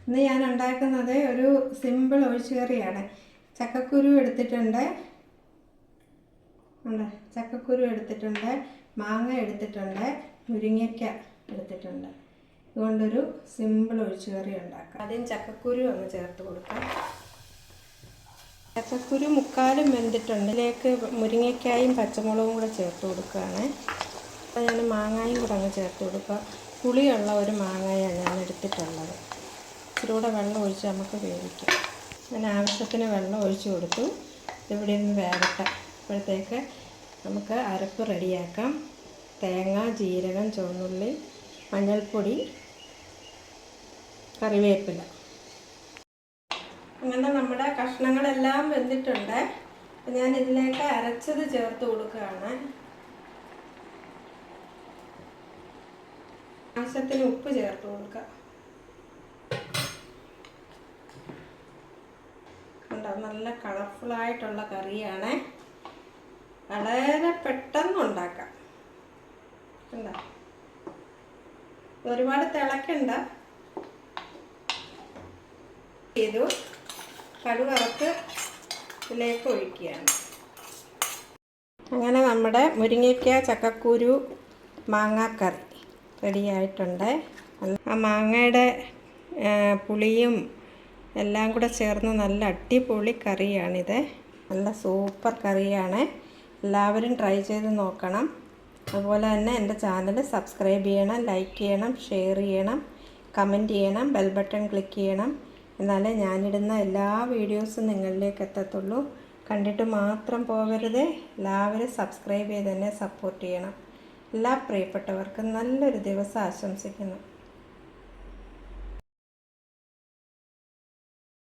ഇന്ന് ഞാൻ ഉണ്ടാക്കുന്നത് ഒരു സിമ്പിൾ ഒഴിച്ചുകറിയാണ്. ചക്കക്കുരു എടുത്തിട്ടുണ്ട്, ചക്കക്കുരു എടുത്തിട്ടുണ്ട്, മാങ്ങ എടുത്തിട്ടുണ്ട്, മുരിങ്ങയ്ക്ക എടുത്തിട്ടുണ്ട്. ഇതുകൊണ്ടൊരു സിമ്പിൾ ഒഴിച്ചുകറി ഉണ്ടാക്കാം. ആദ്യം ചക്കക്കുരു ഒന്ന് ചേർത്ത് കൊടുക്കാം. ചക്കക്കുരു മുക്കാലും വെന്തിട്ടുണ്ട്. ഇതിലേക്ക് മുരിങ്ങയ്ക്കായും പച്ചമുളകും കൂടെ ചേർത്ത് കൊടുക്കുകയാണ്. അപ്പോൾ ഞാൻ മാങ്ങായും കൂടെ അങ്ങ് ചേർത്ത് കൊടുക്കുക. പുളിയുള്ള ഒരു മാങ്ങയാണ് ഞാൻ എടുത്തിട്ടുള്ളത്. ഇച്ചിരൂടെ വെള്ളം ഒഴിച്ച് നമുക്ക് വേവിക്കാം. ഞാൻ ആവശ്യത്തിന് വെള്ളം ഒഴിച്ച് കൊടുത്തു. ഇവിടെ നിന്ന് വേവട്ടെ. അപ്പോഴത്തേക്ക് നമുക്ക് അരപ്പ് റെഡിയാക്കാം. തേങ്ങ, ജീരകം, ചുവന്നുള്ളി, മഞ്ഞൾപ്പൊടി, കറിവേപ്പില. അങ്ങനെ നമ്മുടെ കഷ്ണങ്ങളെല്ലാം വെന്തിട്ടുണ്ട്. ഞാൻ ഇതിലേക്ക് അരച്ചത് ചേർത്ത് കൊടുക്കുകയാണ്. ആവശ്യത്തിന് ഉപ്പ് ചേർത്ത് കൊടുക്കുക. നല്ല കളർഫുള്ളായിട്ടുള്ള കറിയാണ്. വളരെ പെട്ടെന്ന് ഉണ്ടാക്കാം. എന്താ ഒരുപാട് തിളക്കണ്ട. ചെയ്തു കടുവറുത്ത് ഇതിലേക്ക് ഒഴിക്കുകയാണ്. അങ്ങനെ നമ്മുടെ മുരിങ്ങയ്ക്ക ചക്കക്കുരു മാങ്ങാക്കറി റെഡിയായിട്ടുണ്ട്. ആ മാങ്ങയുടെ പുളിയും എല്ലാം കൂടെ ചേർന്ന് നല്ല അടിപൊളി കറിയാണിത്. നല്ല സൂപ്പർ കറിയാണ്. എല്ലാവരും ട്രൈ ചെയ്ത് നോക്കണം. അതുപോലെ തന്നെ എൻ്റെ ചാനൽ സബ്സ്ക്രൈബ് ചെയ്യണം, ലൈക്ക് ചെയ്യണം, ഷെയർ ചെയ്യണം, കമൻറ്റ് ചെയ്യണം, ബെൽ ബട്ടൺ ക്ലിക്ക് ചെയ്യണം. എന്നാലേ ഞാനിടുന്ന എല്ലാ വീഡിയോസും നിങ്ങളിലേക്ക് എത്തത്തുള്ളൂ. കണ്ടിട്ട് മാത്രം പോകരുത്. എല്ലാവരും സബ്സ്ക്രൈബ് ചെയ്ത് തന്നെ സപ്പോർട്ട് ചെയ്യണം. എല്ലാ പ്രിയപ്പെട്ടവർക്കും നല്ലൊരു ദിവസം ആശംസിക്കുന്നു.